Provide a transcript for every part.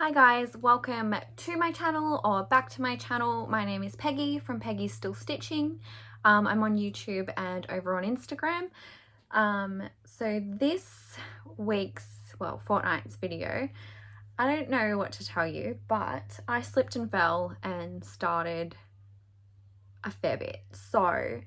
Hi guys, welcome to my channel or back to my channel. My name is Peggy from Peggy's Still Stitching. I'm on YouTube and over on Instagram. So this fortnight's video, I don't know what to tell you, but I slipped and fell and started a fair bit. So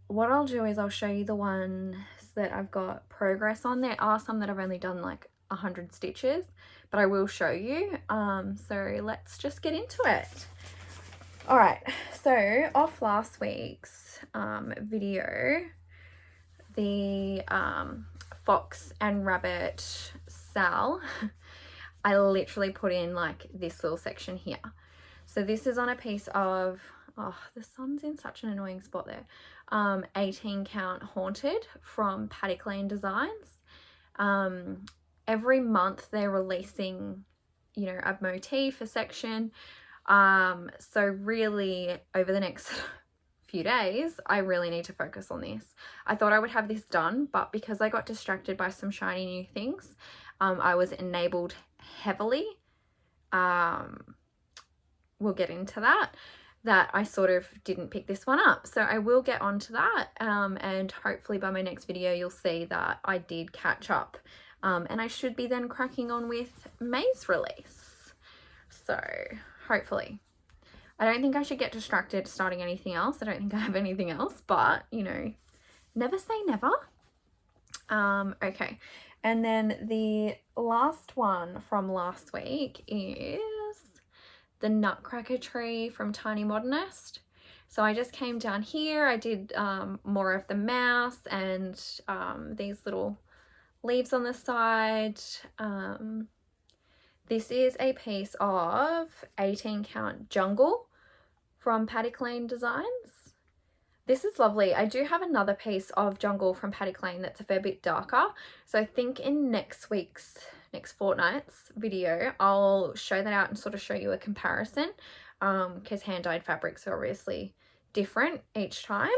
what I'll do is I'll show you the ones that I've got progress on. There are some that I've only done like 100 stitches, but I will show you. So let's just get into it. All right, so off last week's video, the fox and rabbit Sal, I literally put in like this little section here. So this is on a piece of, oh, the sun's in such an annoying spot there, 18 count Haunted from Paddock Lane Designs. Every month they're releasing, you know, a motif, a section. So really over the next few days, I really need to focus on this. I thought I would have this done, but because I got distracted by some shiny new things, I was enabled heavily. We'll get into that I sort of didn't pick this one up. So I will get onto that, and hopefully by my next video you'll see that I did catch up. And I should be then cracking on with May's release. So hopefully. I don't think I should get distracted starting anything else. I don't think I have anything else, but you know, never say never. Okay. And then the last one from last week is the Nutcracker Tree from Tiny Modernist. So I just came down here. I did more of the mouse and these little leaves on the side. This is a piece of 18 count Jungle from Paddock Lane Designs. This is lovely. I do have another piece of Jungle from Paddock Lane that's a fair bit darker. So I think in next fortnight's video, I'll show that out and sort of show you a comparison, because hand-dyed fabrics are obviously different each time.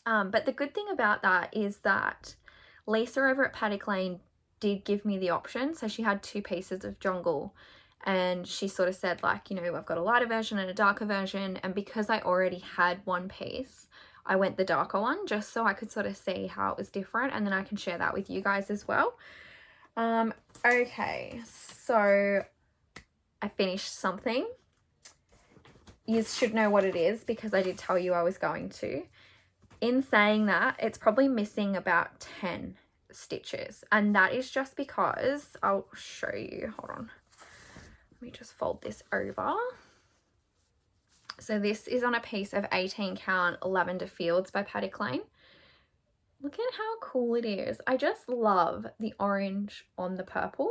But the good thing about that is that Lisa over at Paddock Lane did give me the option. So she had two pieces of Jungle and she sort of said, like, you know, I've got a lighter version and a darker version. And because I already had one piece, I went the darker one just so I could sort of see how it was different. And then I can share that with you guys as well. Okay, so I finished something. You should know what it is because I did tell you I was going to. In saying that, it's probably missing about 10 stitches, and that is just because, I'll show you, hold on, let me just fold this over. So this is on a piece of 18 count Lavender Fields by Paddock Lane. Look at how cool it is. I just love the orange on the purple.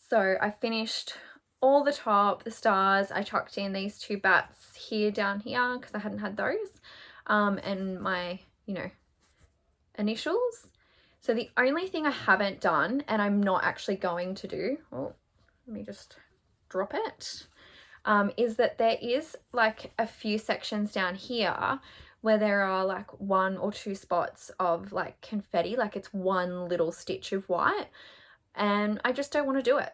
So I finished all the top, the stars. I chucked in these two bats here down here because I hadn't had those. And my, you know, initials. So the only thing I haven't done, and I'm not actually going to do, oh, let me just drop it, is that there is like a few sections down here where there are like 1 or 2 spots of like confetti, like it's one little stitch of white, and I just don't want to do it.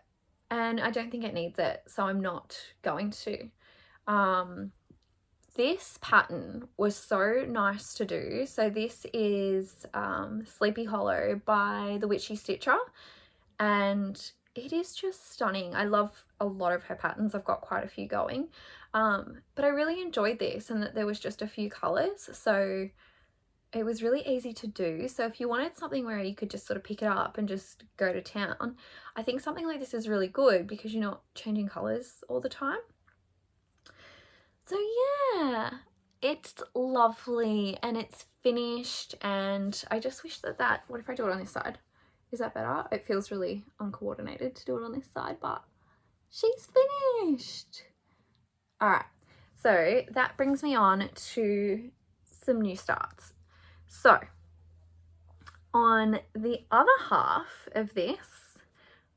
And I don't think it needs it, so I'm not going to. This pattern was so nice to do. So this is Sleepy Hollow by the Witchy Stitcher, and it is just stunning. I love a lot of her patterns. I've got quite a few going, but I really enjoyed this, and that there was just a few colors, so it was really easy to do. So if you wanted something where you could just sort of pick it up and just go to town, I think something like this is really good because you're not changing colors all the time. So yeah, it's lovely and it's finished, and I just wish that, what if I do it on this side? Is that better? It feels really uncoordinated to do it on this side, but she's finished. All right, so that brings me on to some new starts. So on the other half of this,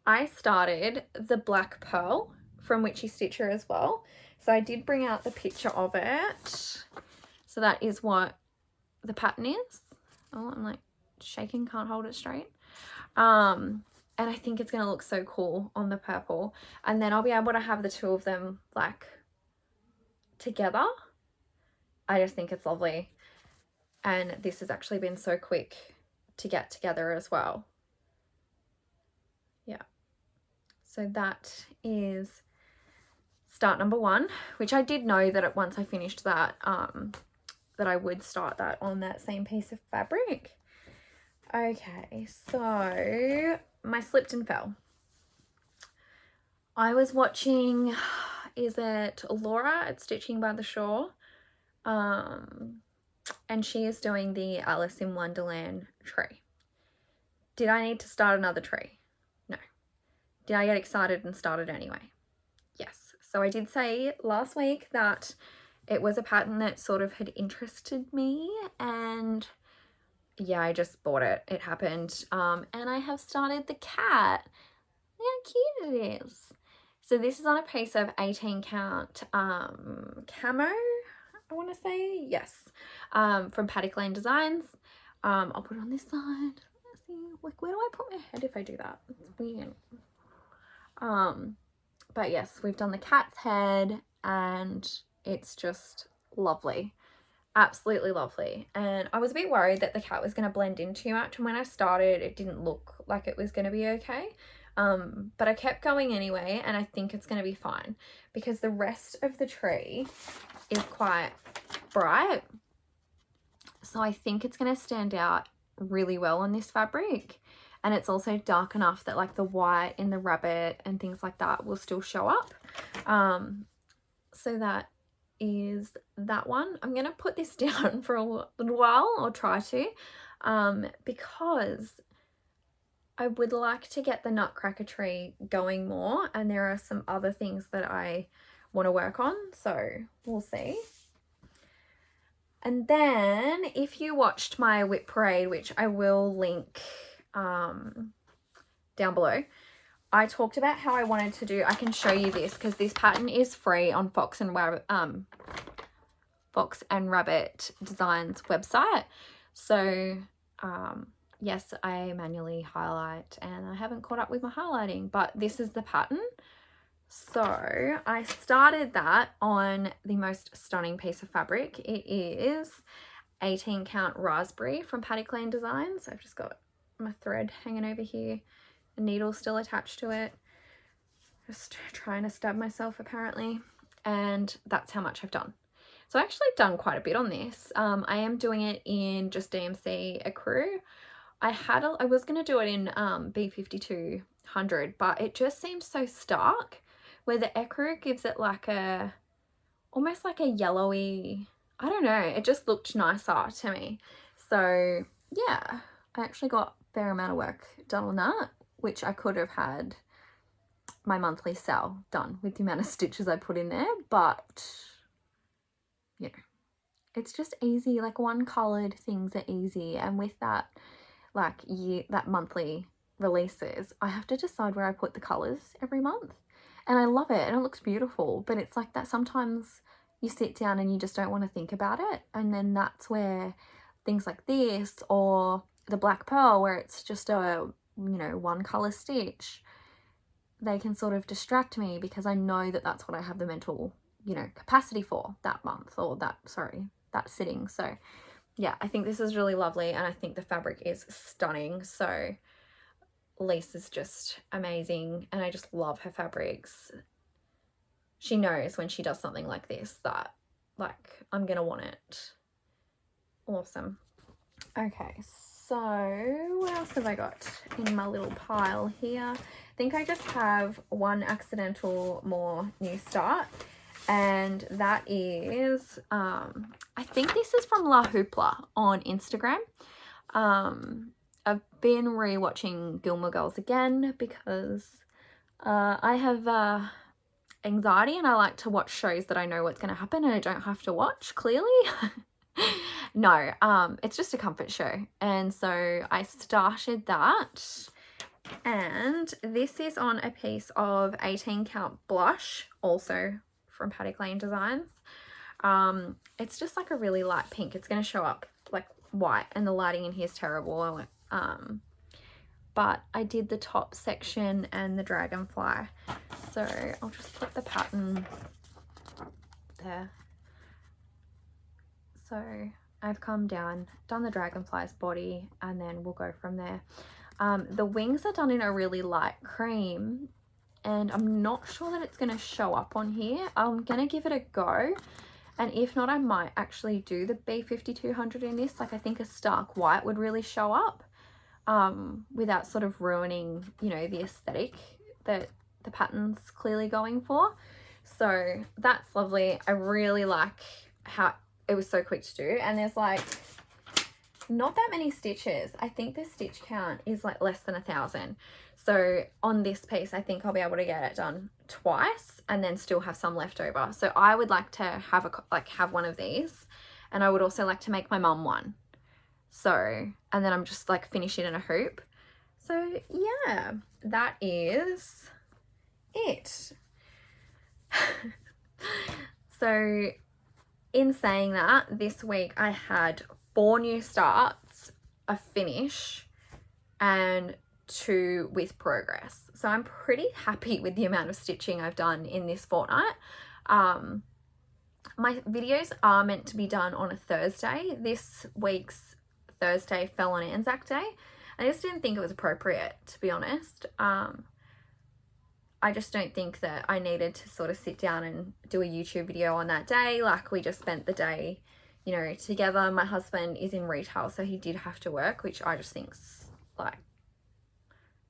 I started the Black Pearl from Witchy Stitcher as well. So I did bring out the picture of it. So that is what the pattern is. Oh, I'm like shaking, can't hold it straight. and I think it's going to look so cool on the purple. And then I'll be able to have the two of them like together. I just think it's lovely. And this has actually been so quick to get together as well. Yeah. So that is start number 1, which I did know that once I finished that, that I would start that on that same piece of fabric. Okay, so my slipped and fell. I was watching, is it Laura at Stitching by the Shore? And she is doing the Alice in Wonderland tree. Did I need to start another tree? No. Did I get excited and start it anyway? Yes. So I did say last week that it was a pattern that sort of had interested me, and yeah, I just bought it. It happened. And I have started the cat. Look how cute it is. So this is on a piece of 18 count camo, I want to say. Yes. From Paddock Lane Designs. I'll put it on this side. Let's see. Like, where do I put my head if I do that? It's weird. But yes, we've done the cat's head, and it's just lovely. Absolutely lovely. And I was a bit worried that the cat was going to blend in too much, and when I started it didn't look like it was going to be okay, but I kept going anyway, and I think it's going to be fine because the rest of the tree is quite bright, so I think it's going to stand out really well on this fabric. And it's also dark enough that like the white in the rabbit and things like that will still show up. So that is that one. I'm going to put this down for a little while, or try to, because I would like to get the Nutcracker Tree going more, and there are some other things that I want to work on, so we'll see. And then if you watched my Whip Parade, which I will link down below, I talked about how I wanted to do, I can show you this because this pattern is free on Fox and Rabbit Designs website. So yes, I manually highlight, and I haven't caught up with my highlighting, but this is the pattern. So I started that on the most stunning piece of fabric. It is 18 count raspberry from Paddock Lane Designs. I've just got my thread hanging over here, a needle still attached to it, just trying to stab myself apparently, and that's how much I've done. So I've actually done quite a bit on this. I am doing it in just DMC Ecru. I was going to do it in B5200, but it just seems so stark, where the Ecru gives it like a, almost like a yellowy, I don't know, it just looked nicer to me. So yeah, I actually got a fair amount of work done on that, which I could have had my monthly sale done with the amount of stitches I put in there, but you know, it's just easy. Like, one colored things are easy, and with that like that monthly releases, I have to decide where I put the colors every month, and I love it and it looks beautiful, but it's like that sometimes you sit down and you just don't want to think about it, and then that's where things like this or the Black Pearl, where it's just a, you know, one color stitch, they can sort of distract me because I know that that's what I have the mental, you know, capacity for that month, or that sitting. So yeah, I think this is really lovely, and I think the fabric is stunning. So Lisa's just amazing, and I just love her fabrics. She knows when she does something like this that like I'm gonna want it. Awesome. Okay, so what else have I got in my little pile here? I think I just have one accidental more new start, and that is I think this is from La Hoopla on Instagram. I've been rewatching Gilmore Girls again because I have anxiety, and I like to watch shows that I know what's going to happen and I don't have to watch, clearly. No, it's just a comfort show, and so I started that, and this is on a piece of 18 count blush, also from Paddock Lane Designs. It's just like a really light pink. It's going to show up like white, and the lighting in here is terrible. but I did the top section and the dragonfly. So I'll just put the pattern there. So I've come down, done the dragonfly's body, and then we'll go from there. The wings are done in a really light cream, and I'm not sure that it's going to show up on here. I'm going to give it a go, and if not, I might actually do the B5200 in this. Like, I think a stark white would really show up without sort of ruining, you know, the aesthetic that the pattern's clearly going for. So that's lovely. I really like how it was so quick to do, and there's like not that many stitches. I think the stitch count is like less than 1,000. So on this piece, I think I'll be able to get it done twice and then still have some left over. So I would like to have one of these, and I would also like to make my mum one. So, and then I'm just like finish it in a hoop. So yeah, that is it. So in saying that, this week I had 4 new starts, a finish, and 2 with progress. So I'm pretty happy with the amount of stitching I've done in this fortnight. My videos are meant to be done on a Thursday. This week's Thursday fell on Anzac Day. I just didn't think it was appropriate, to be honest. I just don't think that I needed to sort of sit down and do a YouTube video on that day. Like, we just spent the day, you know, together. My husband is in retail, so he did have to work, which I just think's like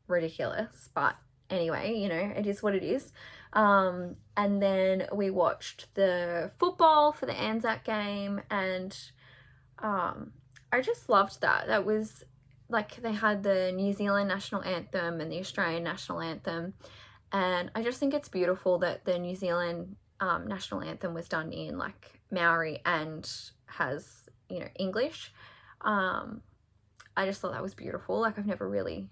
ridiculous. But anyway, you know, it is what it is. And then we watched the football for the Anzac game, and I just loved that. That was like, they had the New Zealand national anthem and the Australian national anthem. And I just think it's beautiful that the New Zealand national anthem was done in like Maori and has, you know, English. I just thought that was beautiful. Like, I've never really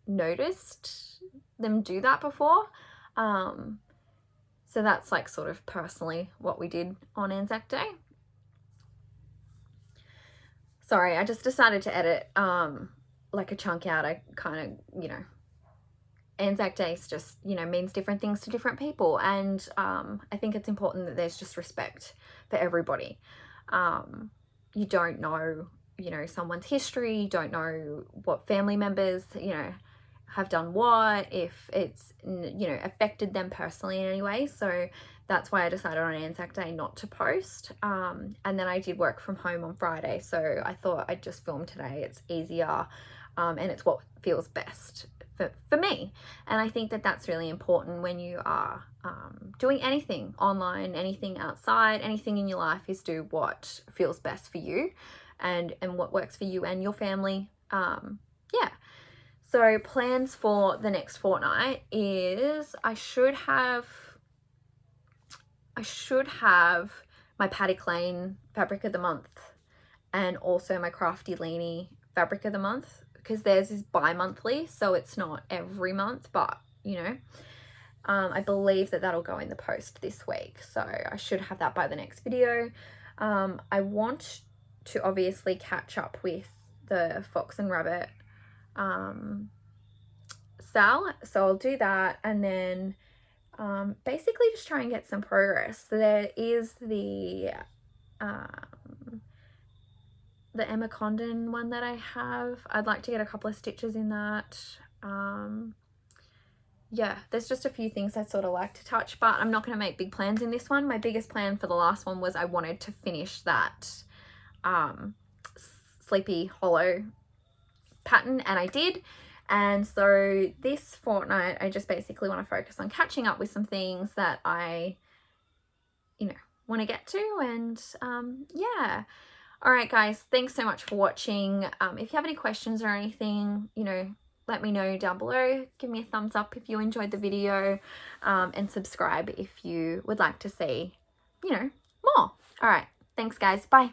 noticed them do that before. So that's like sort of personally what we did on Anzac Day. Sorry, I just decided to edit like a chunk out. I kind of, you know, Anzac Day just, you know, means different things to different people, and I think it's important that there's just respect for everybody. You don't know, you know, someone's history, you don't know what family members, you know, have done what, if it's, you know, affected them personally in any way. So that's why I decided on Anzac Day not to post. And then I did work from home on Friday, so I thought I'd just film today. It's easier, and it's what feels best for me. And I think that that's really important when you are doing anything online, anything outside, anything in your life, is do what feels best for you and what works for you and your family. Yeah. So plans for the next fortnight is I should have my Patty Klein fabric of the month and also my Crafty Leanie fabric of the month, because theirs is bi-monthly, so it's not every month, but you know, I believe that that'll go in the post this week, so I should have that by the next video. I want to obviously catch up with the Fox and Rabbit sale, so I'll do that, and then basically just try and get some progress. So there is the Emma Condon one that I have. I'd like to get a couple of stitches in that. Yeah, there's just a few things I'd sort of like to touch, but I'm not going to make big plans in this one. My biggest plan for the last one was I wanted to finish that Sleepy Hollow pattern, and I did. And so this fortnight, I just basically want to focus on catching up with some things that I, you know, want to get to. And yeah. All right, guys, thanks so much for watching. If you have any questions or anything, you know, let me know down below. Give me a thumbs up if you enjoyed the video, and subscribe if you would like to see, you know, more. All right, thanks, guys. Bye.